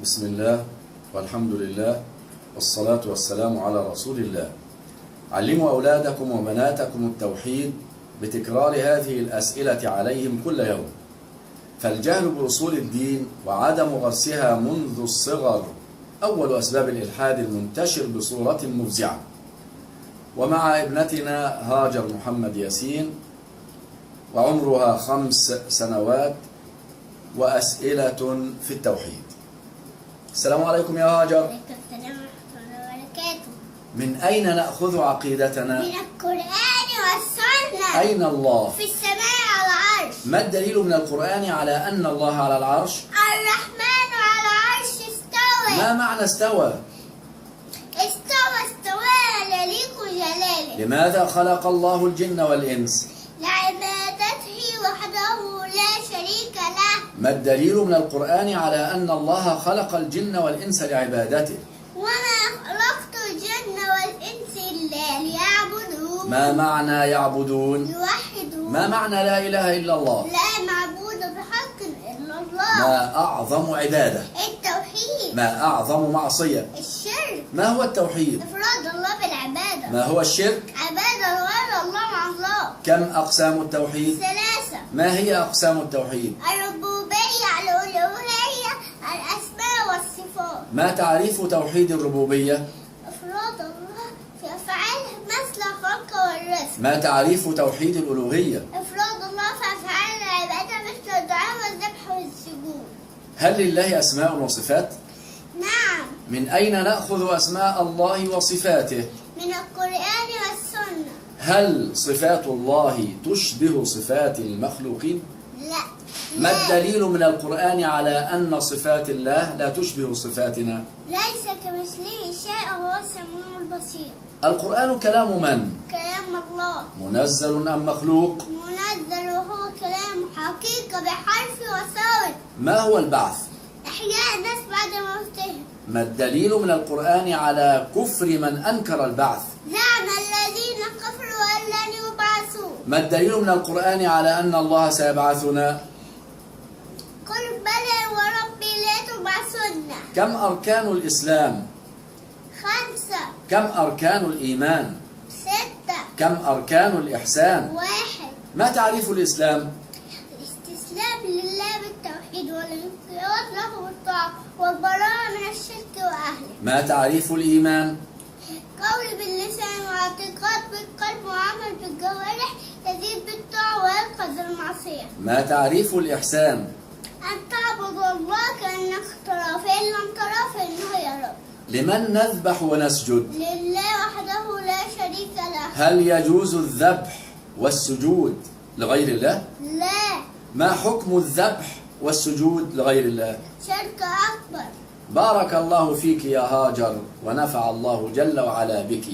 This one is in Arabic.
بسم الله والحمد لله والصلاة والسلام على رسول الله. علموا أولادكم وبناتكم التوحيد بتكرار هذه الأسئلة عليهم كل يوم، فالجهل بأصول الدين وعدم غرسها منذ الصغر أول أسباب الإلحاد المنتشر بصورة مفزعة. ومع ابنتنا هاجر محمد ياسين وعمرها 5 سنوات وأسئلة في التوحيد. السلام عليكم يا هاجر. وعليكم السلام ورحمة الله وبركاته. من أين نأخذ عقيدتنا؟ من القرآن والسنة. أين الله؟ في السماء على العرش. ما الدليل من القرآن على أن الله على العرش؟ الرحمن على العرش استوى. ما معنى استوى؟ استوى يليق جلاله. لماذا خلق الله الجن والإنس؟ لعبادته وحده لا شريك له. ما الدليل من القرآن على أن الله خلق الجن والإنس لعبادته؟ وما خلقت الجن والإنس إلا ليعبدون. ما معنى يعبدون؟ يوحدون. ما معنى لا إله إلا الله؟ لا معبود بحق إلا الله. ما أعظم عبادة؟ التوحيد. ما أعظم معصية؟ الشرك. ما هو التوحيد؟ إفراد الله بالعبادة. ما هو الشرك؟ عبادة غير الله مع الله. كم أقسام التوحيد؟ 3. ما هي أقسام التوحيد؟ الربوبية، الألوهية، الأسماء والصفات. ما تعريف توحيد الربوبية؟ إفراد الله في أفعاله مثل الخلق والرزق. ما تعريف توحيد الألوهية؟ إفراد الله في أفعال العبادة مثل الدعاء والذبح والسجود. هل لله أسماء وصفات؟ نعم. من أين نأخذ أسماء الله وصفاته؟ من القرآن والسنة. هل صفات الله تشبه صفات المخلوقين؟ لا. ما الدليل من القرآن على أن صفات الله لا تشبه صفاتنا؟ ليس كمثله شيء وهو السميع البصير. القرآن كلام من؟ كلام الله. منزل أم مخلوق؟ منزل وهو كلام حقيقة بحرف وصوت. ما هو البعث؟ إحياء الناس بعد موتهم. ما الدليل من القرآن على كفر من أنكر البعث؟ زعم الذين كفروا أن لن يبعثوا. ما الدليل من القرآن على أن الله سيبعثنا؟ قل بلى وربي لا تبعثن. كم أركان الإسلام؟ 5. كم أركان الإيمان؟ 6. كم أركان الإحسان؟ 1. ما تعريف الإسلام؟ الاستسلام لله بالتوحيد والانقياد له بالطاعة والبراءة من الشرك وأهله. ما تعريف الإيمان؟ قول باللسان واعتقاد بالقلب وعمل بالجوارح يزيد بالطاعة وينقذ المعصية. ما تعريف الإحسان؟ أن تعبد الله كأنك تراه فإن لم تراه فإنه يراك. لمن نذبح ونسجد؟ لله وحده لا شريك له. هل يجوز الذبح والسجود لغير الله؟ لا. ما حكم الذبح والسجود لغير الله؟ شرك أكبر. بارك الله فيك يا هاجر ونفع الله جل وعلا بك.